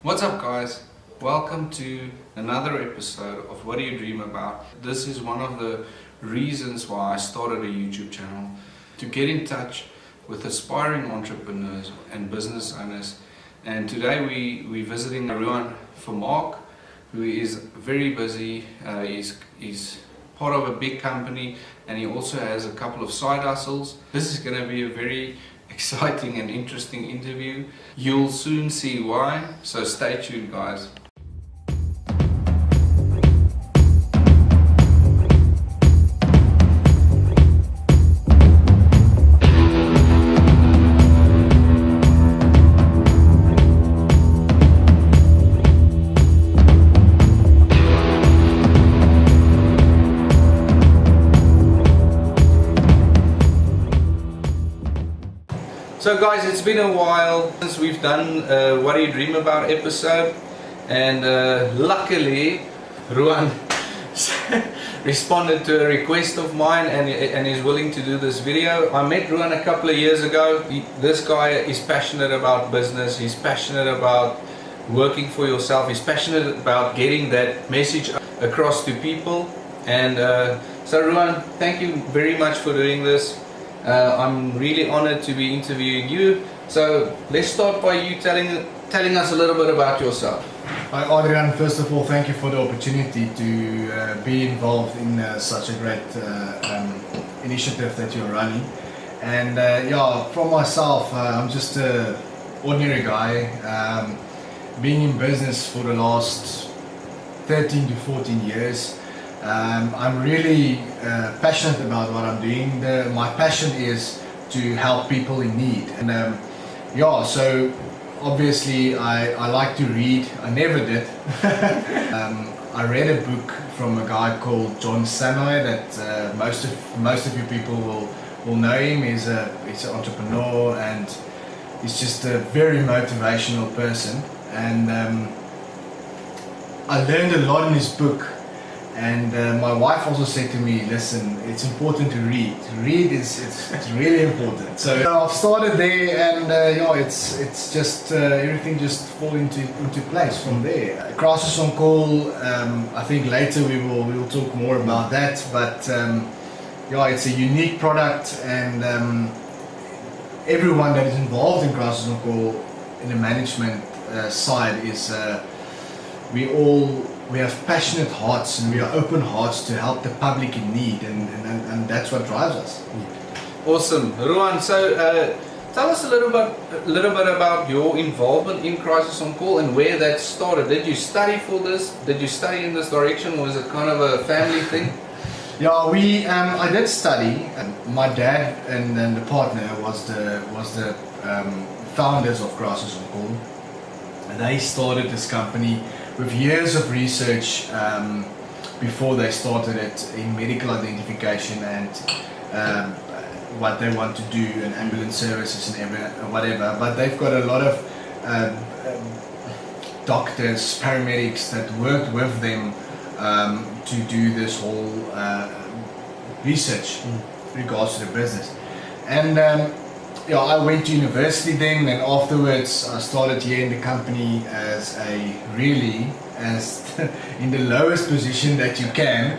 What's up guys? Welcome to another episode of What Do You Dream About? This is one of the reasons why I started a YouTube channel, to get in touch with aspiring entrepreneurs and business owners. And today we're visiting Ruan Vermaak, who is very busy. He's part of a big company and he also has a couple of side hustles. This is going to be a very exciting and interesting interview. You'll soon see why, so stay tuned guys. So guys, it's been a while since we've done What Do You Dream About episode, and luckily Ruan responded to a request of mine and is willing to do this video. I met Ruan a couple of years ago. This guy is passionate about business, he's passionate about working for yourself, he's passionate about getting that message across to people. And so Ruan, thank you very much for doing this. I'm really honored to be interviewing you. So let's start by you telling us a little bit about yourself. Hi Adrian, first of all thank you for the opportunity to be involved in such a great initiative that you're running. And yeah, from myself, I'm just an ordinary guy, being in business for the last 13 to 14 years. I'm really passionate about what I'm doing. My passion is to help people in need. And yeah, so obviously I like to read. I never did. I read a book from a guy called John Sanai that most of you people will know him. He's an entrepreneur and he's just a very motivational person. And I learned a lot in his book. And my wife also said to me, listen, it's important to read. Read it's really important. So I've started there, and yeah, it's just everything just fall into place from there. Crisis on Call. I think later we will talk more about that. But yeah, it's a unique product, and everyone that is involved in Crisis on Call in the management side is we have passionate hearts and we are open hearts to help the public in need, and that's what drives us. Awesome, Ruan. So tell us a little bit about your involvement in Crisis on Call and where that started. Did you study for this? Did you study in this direction, or was it kind of a family thing? Yeah, I did study. My dad and the partner was the founders of Crisis on Call, and they started this company with years of research before they started it in medical identification and what they want to do and ambulance services and whatever. But they've got a lot of doctors, paramedics that worked with them to do this whole research in regards to the business. And yeah, I went to university then, and afterwards I started here in the company as in the lowest position that you can.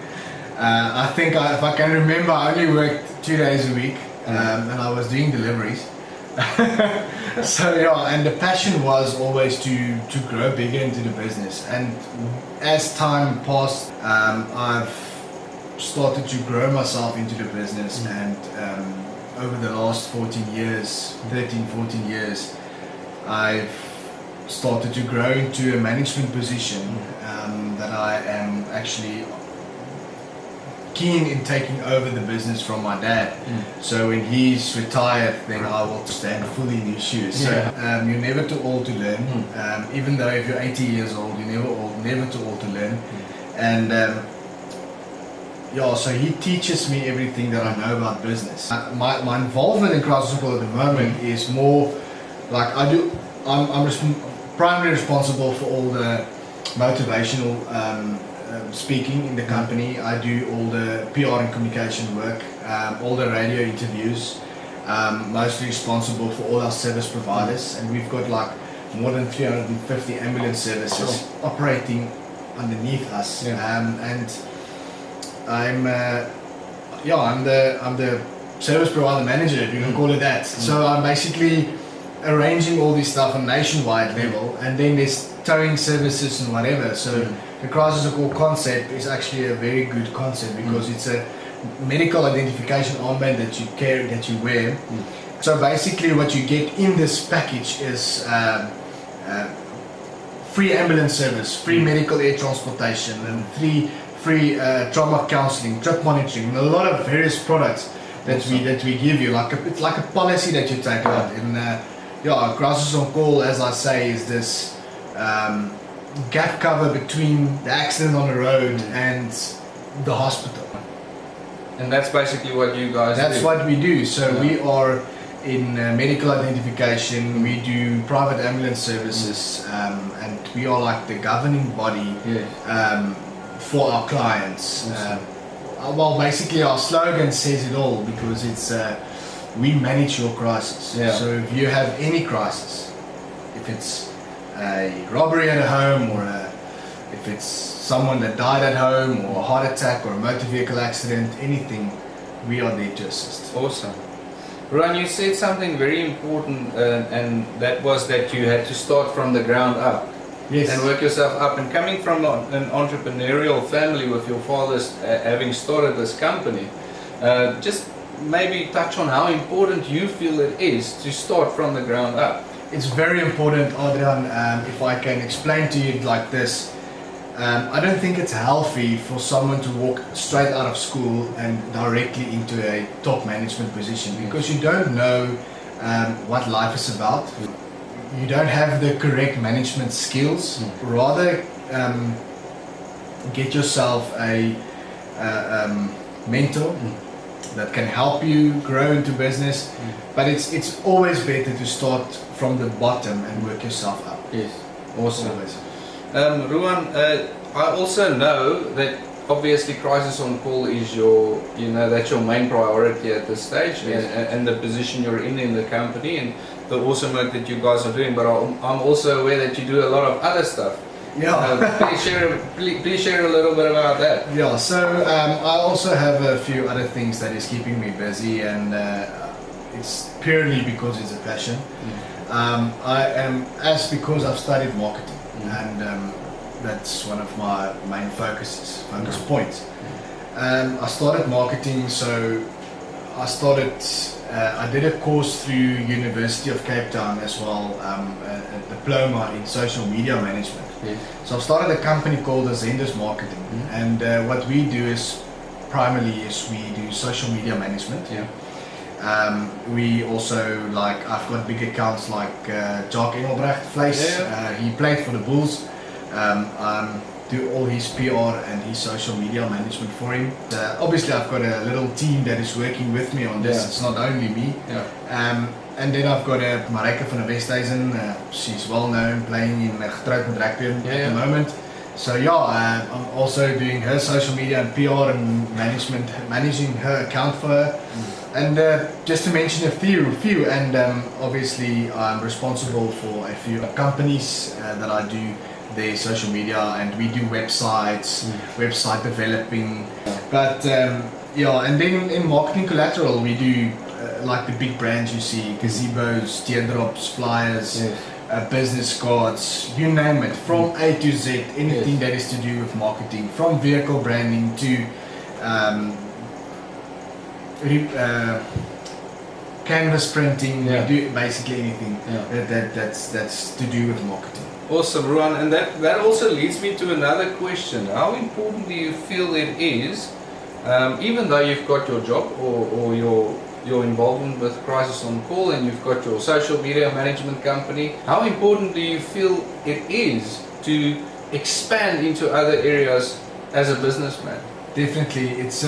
I think if I can remember, I only worked 2 days a week, and I was doing deliveries. So yeah, and the passion was always to grow bigger into the business. And as time passed, I've started to grow myself into the business, and over the last 13, 14 years, I've started to grow into a management position that I am actually keen in taking over the business from my dad. So when he's retired, then I will stand fully in his shoes. So you're never too old to learn. Even though if you're 80 years old, you're never too old to learn. And yeah, so he teaches me everything that I know about business. My involvement in Crisis on Call at the moment is more like I'm primarily responsible for all the motivational speaking in the company. I do all the PR and communication work, all the radio interviews, mostly responsible for all our service providers, and we've got like more than 350 ambulance services operating underneath us. And I'm the service provider manager, if you can call it that. So I'm basically arranging all this stuff on nationwide level, and then there's towing services and whatever. So the crisis on call concept is actually a very good concept because it's a medical identification armband that you carry, that you wear. So basically what you get in this package is free ambulance service, free medical air transportation, and free trauma counseling, trip monitoring, and a lot of various products that we give you. It's like a policy that you take out. And crisis on call, as I say, is this gap cover between the accident on the road and the hospital. And that's basically what you guys do? That's what we do. So we are in medical identification, we do private ambulance services, and we are like the governing body for our clients. Well, basically our slogan says it all, because it's we manage your crisis. So if you have any crisis, if it's a robbery at a home, or if it's someone that died at home, or a heart attack, or a motor vehicle accident, anything, we are there to assist. Awesome. Ruan, you said something very important, and that was that you had to start from the ground up. Yes. And work yourself up. And coming from an entrepreneurial family with your father's having started this company, just maybe touch on how important you feel it is to start from the ground up. It's very important, Adrian. If I can explain to you like this, I don't think it's healthy for someone to walk straight out of school and directly into a top management position, because you don't know what life is about. You don't have the correct management skills. Rather, get yourself a mentor that can help you grow into business. But it's always better to start from the bottom and work yourself up. Yes, awesome. Always. Ruan, I also know that obviously crisis on call is that's your main priority at this stage, and the position you're in the company, and the awesome work that you guys are doing. But I'm also aware that you do a lot of other stuff. Please share a little bit about that. So I also have a few other things that is keeping me busy, and it's purely because it's a passion. Because I've studied marketing, and that's one of my main focus points. I started marketing, so I did a course through University of Cape Town as well, a diploma in social media management. So I've started a company called Azenda's Marketing, and what we do is primarily we do social media management. We also, I've got big accounts like Jacques Engelbrecht Vlees. He played for the Bulls. Do all his PR and his social media management for him. Obviously I've got a little team that is working with me on this. It's not only me. And then I've got Marika van der Westhuizen. She's well known, playing in Getrouwd met Rugby at the moment. So I'm also doing her social media and PR and managing her account for her. And just to mention a few, and obviously I'm responsible for a few companies that I do their social media, and we do websites, website developing. But and then in marketing collateral we do like the big brands you see, gazebos, teardrops, flyers, business cards, you name it, from A to Z, anything that is to do with marketing, from vehicle branding to canvas printing. We do basically anything that's to do with marketing. Awesome, Ruan, and that also leads me to another question. How important do you feel it is, even though you've got your job or your involvement with Crisis on Call, and you've got your social media management company, how important do you feel it is to expand into other areas as a businessman? Definitely, it's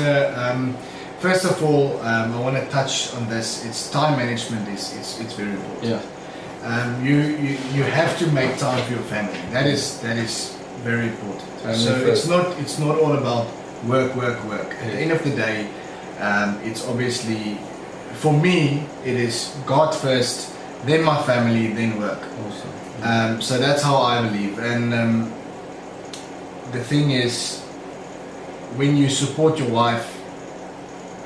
first of all, I want to touch on this. It's time management it's very important. You have to make time for your family. That is very important. So it's not all about work. At the end of the day, it's obviously, for me, it is God first, then my family, then work. Awesome. So that's how I believe. And the thing is, when you support your wife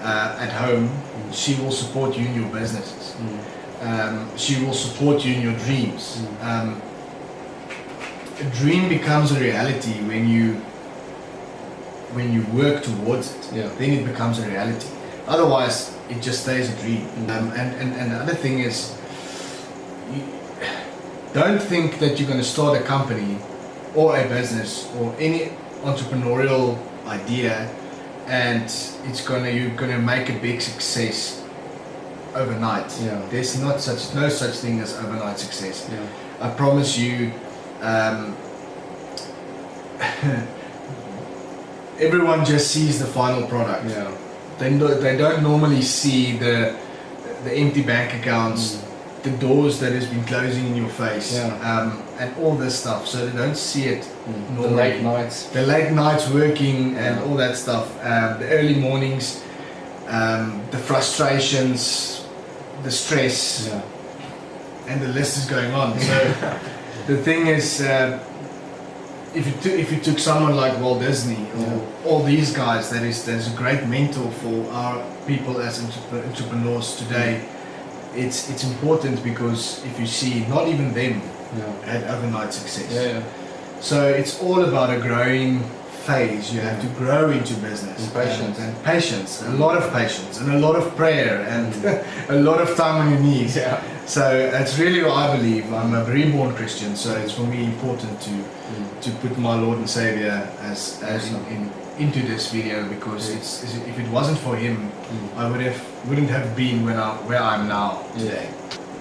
at home, she will support you in your businesses. She will support you in your dreams. A dream becomes a reality when you work towards it. Yeah. Then it becomes a reality. Otherwise, it just stays a dream. And the other thing is, don't think that you're going to start a company or a business or any entrepreneurial idea and you're gonna make a big success overnight. Yeah. There's no such thing as overnight success. Yeah. I promise you. Everyone just sees the final product. Yeah. They don't normally see the empty bank accounts, the doors that has been closing in your face, and all this stuff. So they don't see it normally. The late nights working and all that stuff. The early mornings, the frustrations, the stress, and the list is going on. So the thing is, if you took someone like Walt Disney or all these guys, that's a great mentor for our people as entrepreneurs today. It's important because if you see, not even them had overnight success. So it's all about a growing phase. You have to grow into business. And patience, a lot of patience, and a lot of prayer, and a lot of time on your knees. So that's really what I believe. I'm a reborn Christian, so it's for me important to put my Lord and Savior as into this video, because if it wasn't for him, I wouldn't have been where I'm now today.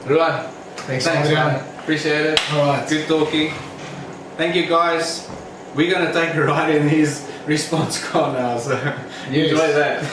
Ruan, Thanks man. Appreciate it. Alright. Good talking. Thank you guys. We're gonna take a ride in his response car now, so enjoy that.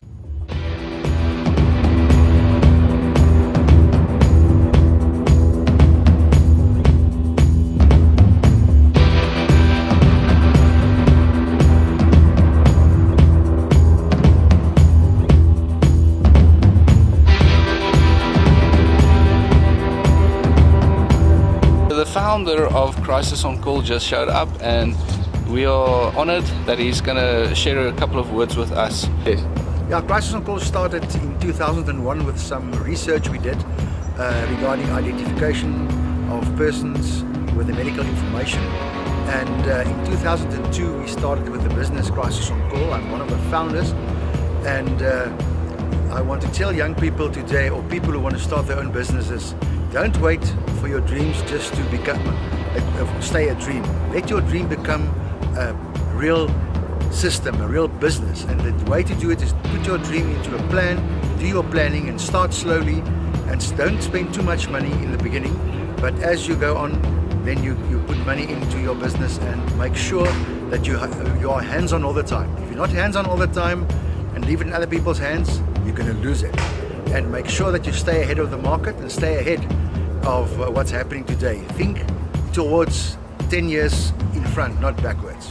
The founder of Crisis on Call just showed up, and we are honored that he's going to share a couple of words with us. Yes. Yeah, Crisis on Call started in 2001 with some research we did regarding identification of persons with the medical information. And in 2002 we started with the business Crisis on Call. I'm one of the founders, and I want to tell young people today, or people who want to start their own businesses, don't wait for your dreams just to stay a dream. Let your dream become a real system, a real business. And the way to do it is put your dream into a plan, do your planning, and start slowly, and don't spend too much money in the beginning. But as you go on, then you put money into your business, and make sure that you are hands-on all the time. If you're not hands-on all the time and leave it in other people's hands, you're going to lose it. And make sure that you stay ahead of the market and stay ahead of what's happening today. Think towards 10 years in front, not backwards.